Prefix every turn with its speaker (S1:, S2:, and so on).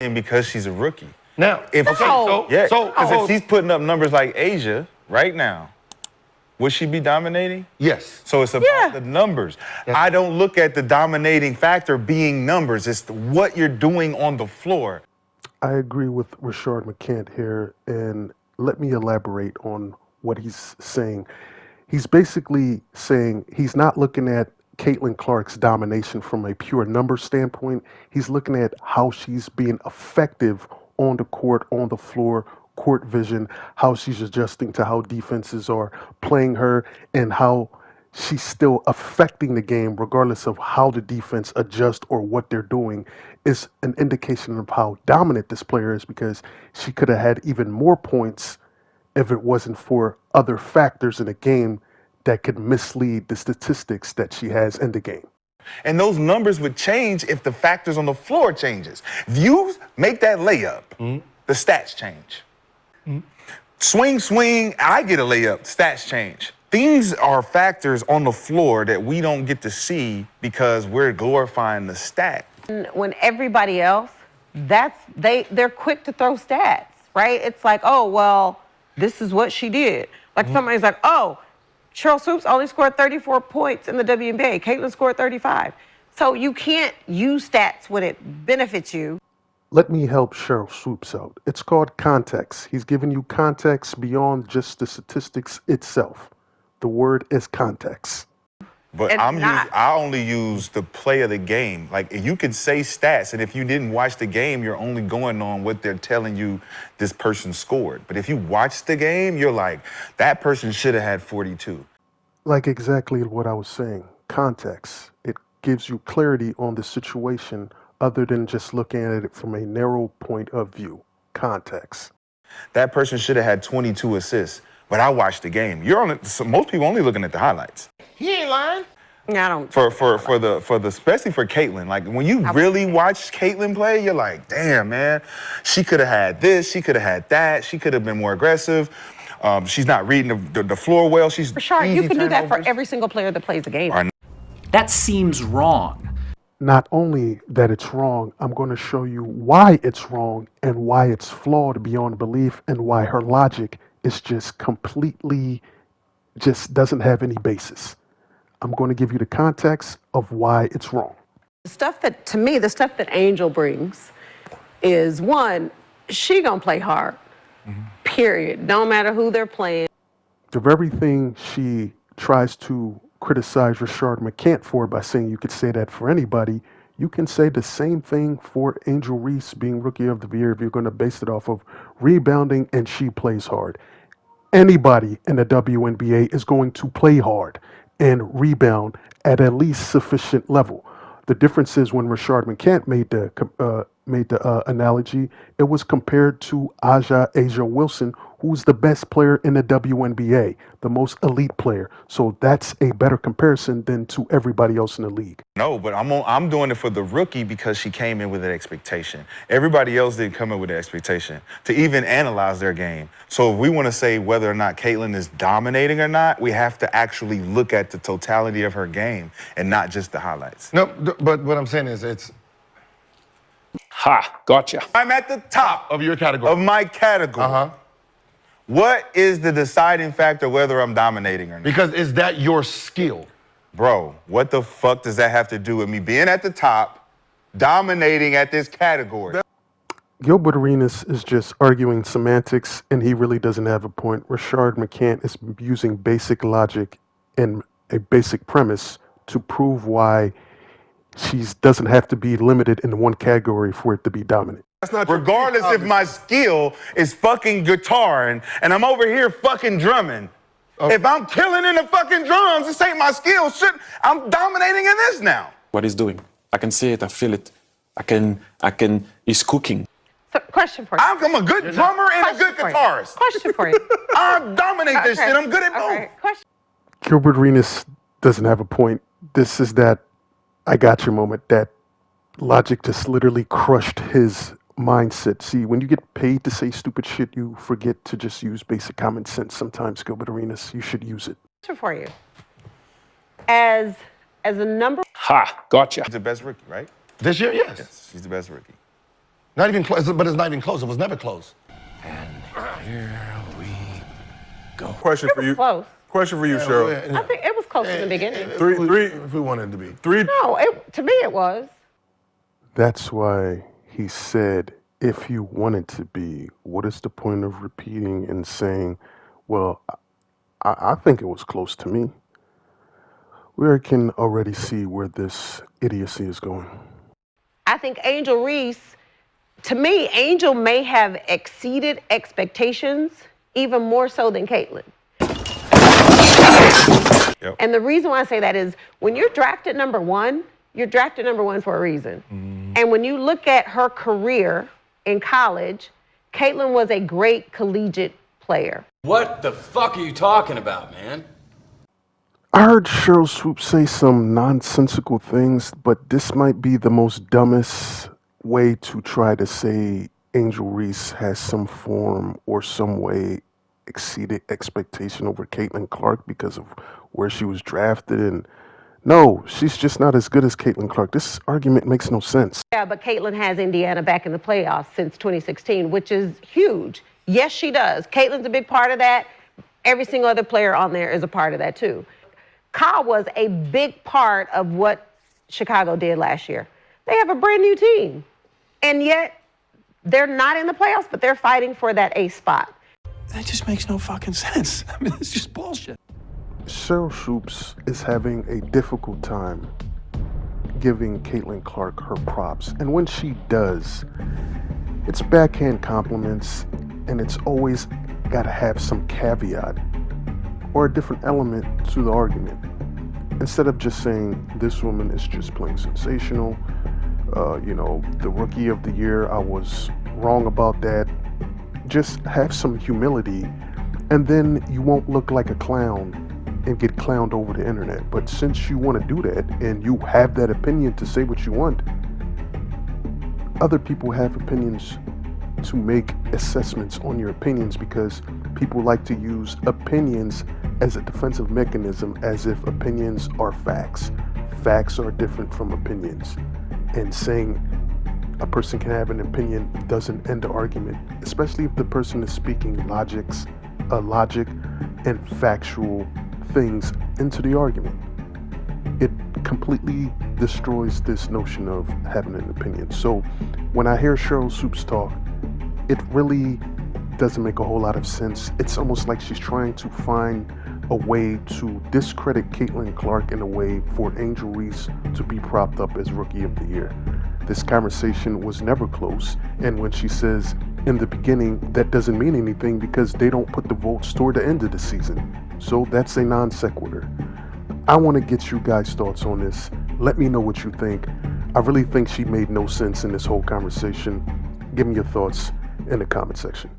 S1: And because she's a rookie.
S2: Now,
S1: If
S2: if
S1: she's putting up numbers like Asia right now, would she be dominating?
S2: Yes.
S1: So it's about the numbers.
S2: Yes.
S1: I don't look at the dominating factor being numbers. It's what you're doing on the floor.
S3: I agree with Rashad McCants here, and let me elaborate on what he's saying. He's basically saying he's not looking at Caitlin Clark's domination from a pure number standpoint. He's looking at how she's being effective on the court, on the floor, court vision, how she's adjusting to how defenses are playing her, and how she's still affecting the game regardless of how the defense adjusts or what they're doing. Is an indication of how dominant this player is, because she could have had even more points if it wasn't for other factors in the game that could mislead the statistics that she has in the game.
S1: And those numbers would change if the factors on the floor changes. If you make that layup, the stats change. Swing, I get a layup, stats change. These are factors on the floor that we don't get to see because we're glorifying the stat.
S4: When everybody else, they're quick to throw stats, right? It's like, oh, well, this is what she did. Like somebody's like, oh, Sheryl Swoopes only scored 34 points in the WNBA. Caitlin scored 35. So you can't use stats when it benefits you.
S3: Let me help Sheryl Swoopes out. It's called context. He's giving you context beyond just the statistics itself. The word is context.
S1: But I only use the play of the game. Like, you could say stats, and if you didn't watch the game, you're only going on what they're telling you this person scored. But if you watch the game, you're like, that person should have had 42.
S3: Like exactly what I was saying. Context. It gives you clarity on the situation other than just looking at it from a narrow point of view. Context.
S1: That person should have had 22 assists. But I watched the game. Most people only looking at the highlights.
S2: He ain't lying.
S4: I don't.
S1: Especially for Caitlin. Like, when you really watch Caitlin play, you're like, damn, man, she could have had this, she could have had that, she could have been more aggressive. She's not reading the floor well. She's
S4: Rashad, you can do that for every single player that plays the game.
S5: That seems wrong.
S3: Not only that it's wrong, I'm going to show you why it's wrong and why it's flawed beyond belief, and why her logic is just completely, just doesn't have any basis. I'm going to give you the context of why it's wrong.
S4: The stuff that Angel brings is, one, she gonna play hard, period. No matter who they're playing.
S3: The very thing she tries to criticize Rashad McCants for by saying you could say that for anybody, you can say the same thing for Angel Reese being Rookie of the Year if you're going to base it off of rebounding and she plays hard. Anybody in the WNBA is going to play hard and rebound at least sufficient level. The difference is when Rashad McCants made the analogy, it was compared to Asia Wilson, who's the best player in the WNBA, the most elite player. So that's a better comparison than to everybody else in the league.
S1: No, but I'm doing it for the rookie because she came in with an expectation. Everybody else didn't come in with an expectation to even analyze their game. So if we want to say whether or not Caitlin is dominating or not, we have to actually look at the totality of her game and not just the highlights.
S2: No, but what I'm saying is it's...
S5: Ha, gotcha.
S1: I'm at the top
S2: of your category.
S1: Of my category. What is the deciding factor whether I'm dominating or not?
S2: Because is that your skill?
S1: Bro, what the fuck does that have to do with me being at the top, dominating at this category?
S3: Gilbert Arenas is just arguing semantics, and he really doesn't have a point. Rashad McCants is using basic logic and a basic premise to prove why she doesn't have to be limited in one category for it to be dominant.
S2: That's not
S1: regardless if my skill is fucking guitaring and I'm over here fucking drumming. Okay. If I'm killing in the fucking drums, this ain't my skill. Shit, I'm dominating in this now.
S6: What he's doing. I can see it, I feel it. He's cooking.
S4: So, question for you.
S1: I'm a good drummer and a good guitarist.
S4: Question for you.
S1: I dominate this shit. I'm good at both.
S4: Question.
S3: Gilbert Arenas doesn't have a point. This is that I got your moment. That logic just literally crushed his mindset. See, when you get paid to say stupid shit, you forget to just use basic common sense. Sometimes, Gilbert Arenas, you should use it.
S4: Question for you. As a number...
S5: Ha, gotcha.
S1: She's the best rookie, right?
S2: This year, yes.
S1: Yes, she's the best rookie.
S2: Not even close, but it's not even close. It was never close.
S1: Question for you.
S4: Close.
S1: Question for you, Cheryl.
S4: I think it was close in the beginning.
S1: Three.
S2: If we wanted it to be.
S4: No, to me it was.
S3: That's why he said, if you want it to be, what is the point of repeating and saying, well, I think it was close to me? We can already see where this idiocy is going.
S4: I think Angel Reese, to me, Angel may have exceeded expectations even more so than Caitlyn.
S1: Yep.
S4: And the reason why I say that is when you're drafted number one, you're drafted number one for a reason. And when you look at her career in college, Caitlyn was a great collegiate player.
S7: What the fuck are you talking about, man?
S3: I heard Sheryl Swoopes say some nonsensical things, but this might be the most dumbest way to try to say Angel Reese has some form or some way exceeded expectation over Caitlin Clark because of where she was drafted. And no, she's just not as good as Caitlin Clark. This argument makes no sense.
S4: Yeah, but Caitlyn has Indiana back in the playoffs since 2016, which is huge. Yes, she does. Caitlyn's a big part of that. Every single other player on there is a part of that too. Kyle was a big part of what Chicago did last year. They have a brand new team, and yet they're not in the playoffs, but they're fighting for that ace spot.
S8: That just makes no fucking sense. I mean, it's just bullshit.
S3: Sheryl Swoopes is having a difficult time giving Caitlin Clark her props. And when she does, it's backhand compliments, and it's always got to have some caveat or a different element to the argument. Instead of just saying, this woman is just plain sensational, the rookie of the year, I was wrong about that. Just have some humility, and then you won't look like a clown and get clowned over the internet. But since you want to do that and you have that opinion to say what you want, other people have opinions to make assessments on your opinions, because people like to use opinions as a defensive mechanism, as if opinions are facts. Facts are different from opinions. And saying a person can have an opinion doesn't end the argument, especially if the person is speaking logic and factual things into the argument. It completely destroys this notion of having an opinion. So when I hear Sheryl Swoopes talk, it really doesn't make a whole lot of sense. It's almost like she's trying to find a way to discredit Caitlin Clark in a way for Angel Reese to be propped up as Rookie of the Year. This conversation was never close, and when she says in the beginning, that doesn't mean anything because they don't put the votes toward the end of the season. So that's a non sequitur. I want to get you guys' thoughts on this. Let me know what you think. I really think she made no sense in this whole conversation. Give me your thoughts in the comment section.